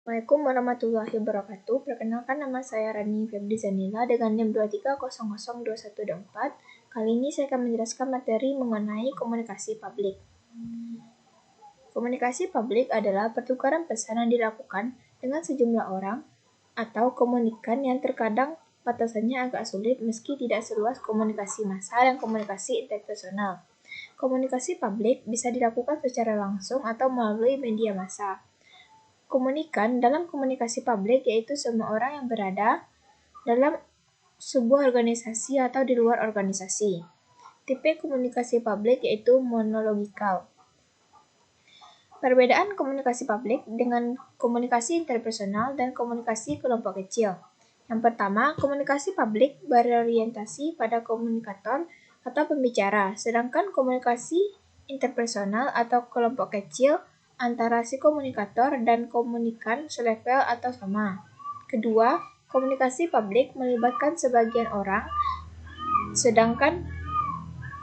Assalamualaikum warahmatullahi wabarakatuh. Perkenalkan, nama saya Rani Febri Zanila dengan NIM 23002124. Kali ini saya akan menjelaskan materi mengenai komunikasi publik. Komunikasi publik adalah pertukaran pesan yang dilakukan dengan sejumlah orang atau komunikan yang terkadang batasannya agak sulit meski tidak seluas komunikasi massa dan komunikasi interpersonal. Komunikasi publik bisa dilakukan secara langsung atau melalui media massa. Komunikan dalam komunikasi publik yaitu semua orang yang berada dalam sebuah organisasi atau di luar organisasi. Tipe komunikasi publik yaitu monologikal. Perbedaan komunikasi publik dengan komunikasi interpersonal dan komunikasi kelompok kecil. Yang pertama, komunikasi publik berorientasi pada komunikator atau pembicara, sedangkan komunikasi interpersonal atau kelompok kecil antara si komunikator dan komunikan selevel atau sama. Kedua, komunikasi publik melibatkan sebagian orang, sedangkan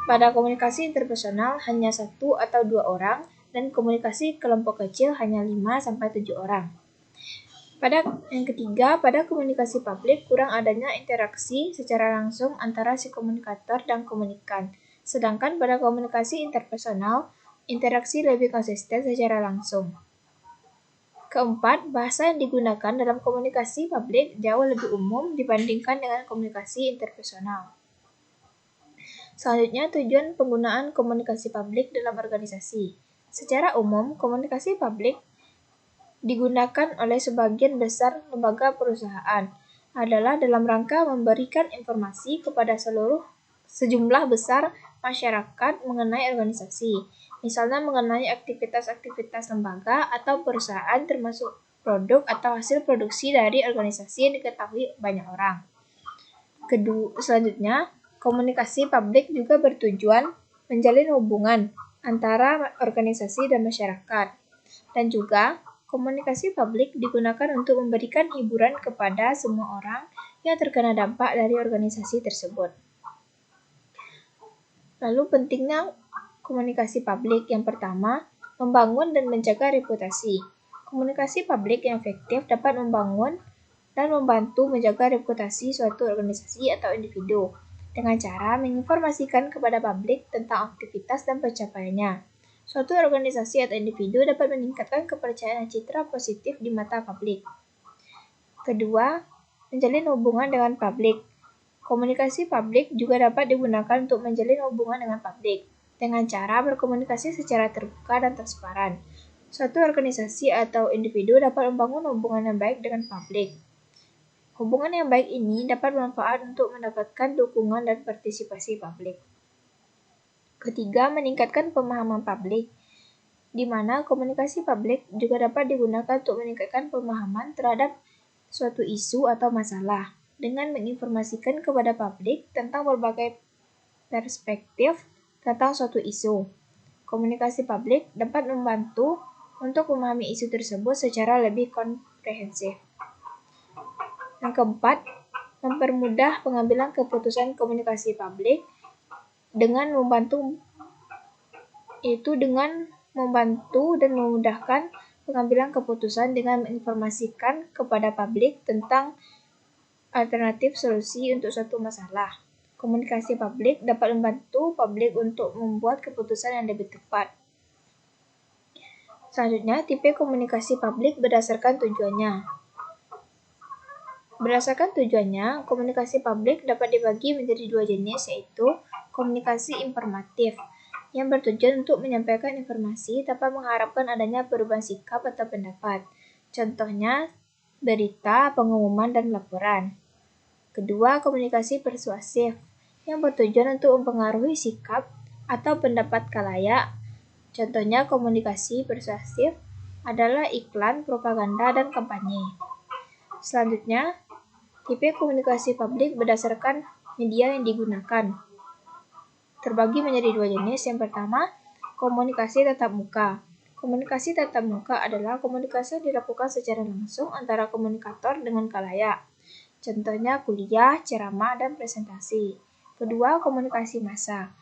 pada komunikasi interpersonal hanya 1 atau 2 orang, dan komunikasi kelompok kecil hanya 5-7 orang. Yang ketiga, pada komunikasi publik kurang adanya interaksi secara langsung antara si komunikator dan komunikan, sedangkan pada komunikasi interpersonal, interaksi lebih konsisten secara langsung. Keempat, bahasa yang digunakan dalam komunikasi publik jauh lebih umum dibandingkan dengan komunikasi interpersonal. Selanjutnya, tujuan penggunaan komunikasi publik dalam organisasi. Secara umum, komunikasi publik digunakan oleh sebagian besar lembaga perusahaan adalah dalam rangka memberikan informasi kepada sejumlah besar masyarakat mengenai organisasi, misalnya mengenai aktivitas-aktivitas lembaga atau perusahaan termasuk produk atau hasil produksi dari organisasi yang diketahui banyak orang. Selanjutnya, komunikasi publik juga bertujuan menjalin hubungan antara organisasi dan masyarakat. Dan juga, komunikasi publik digunakan untuk memberikan hiburan kepada semua orang yang terkena dampak dari organisasi tersebut. Lalu pentingnya komunikasi publik. Yang pertama, membangun dan menjaga reputasi. Komunikasi publik yang efektif dapat membangun dan membantu menjaga reputasi suatu organisasi atau individu dengan cara menginformasikan kepada publik tentang aktivitas dan pencapaiannya. Suatu organisasi atau individu dapat meningkatkan kepercayaan dan citra positif di mata publik. Kedua, menjalin hubungan dengan publik. Komunikasi publik juga dapat digunakan untuk menjalin hubungan dengan publik dengan cara berkomunikasi secara terbuka dan transparan. Suatu organisasi atau individu dapat membangun hubungan yang baik dengan publik. Hubungan yang baik ini dapat bermanfaat untuk mendapatkan dukungan dan partisipasi publik. Ketiga, meningkatkan pemahaman publik, di mana komunikasi publik juga dapat digunakan untuk meningkatkan pemahaman terhadap suatu isu atau masalah, dengan menginformasikan kepada publik tentang berbagai perspektif tentang suatu isu. Komunikasi publik dapat membantu untuk memahami isu tersebut secara lebih komprehensif. Yang keempat, mempermudah pengambilan keputusan komunikasi publik dengan membantu dan memudahkan pengambilan keputusan dengan menginformasikan kepada publik tentang alternatif solusi untuk suatu masalah. Komunikasi publik dapat membantu publik untuk membuat keputusan yang lebih tepat. Selanjutnya, tipe komunikasi publik berdasarkan tujuannya. Berdasarkan tujuannya, komunikasi publik dapat dibagi menjadi 2 jenis, yaitu komunikasi informatif, yang bertujuan untuk menyampaikan informasi tanpa mengharapkan adanya perubahan sikap atau pendapat. Contohnya, berita, pengumuman, dan laporan. Kedua, komunikasi persuasif, yang bertujuan untuk mempengaruhi sikap atau pendapat khalayak. Contohnya, komunikasi persuasif adalah iklan, propaganda, dan kampanye. Selanjutnya, tipe komunikasi publik berdasarkan media yang digunakan. Terbagi menjadi 2 jenis. Yang pertama, komunikasi tatap muka. Komunikasi tatap muka adalah komunikasi yang dilakukan secara langsung antara komunikator dengan khalayak. Contohnya kuliah, ceramah, dan presentasi. Kedua, komunikasi massa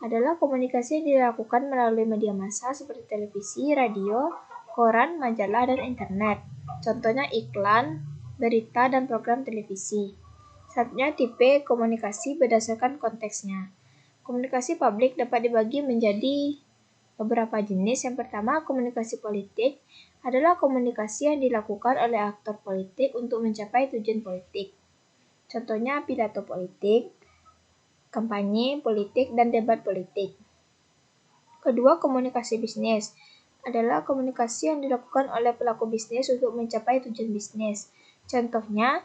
adalah komunikasi yang dilakukan melalui media massa seperti televisi, radio, koran, majalah, dan internet. Contohnya iklan, berita, dan program televisi. Selanjutnya tipe komunikasi berdasarkan konteksnya. Komunikasi publik dapat dibagi menjadi beberapa jenis. Yang pertama, komunikasi politik adalah komunikasi yang dilakukan oleh aktor politik untuk mencapai tujuan politik. Contohnya pidato politik, kampanye politik, dan debat politik. Kedua, komunikasi bisnis adalah komunikasi yang dilakukan oleh pelaku bisnis untuk mencapai tujuan bisnis. Contohnya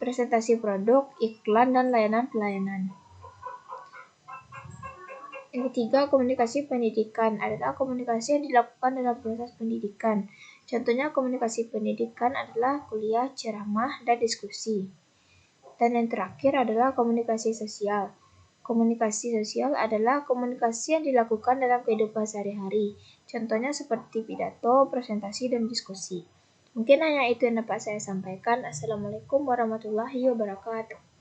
presentasi produk, iklan, dan layanan pelayanan. Yang ketiga, komunikasi pendidikan adalah komunikasi yang dilakukan dalam proses pendidikan. Contohnya komunikasi pendidikan adalah kuliah, ceramah, dan diskusi. Dan yang terakhir adalah komunikasi sosial. Komunikasi sosial adalah komunikasi yang dilakukan dalam kehidupan sehari-hari. Contohnya seperti pidato, presentasi, dan diskusi. Mungkin hanya itu yang dapat saya sampaikan. Assalamualaikum warahmatullahi wabarakatuh.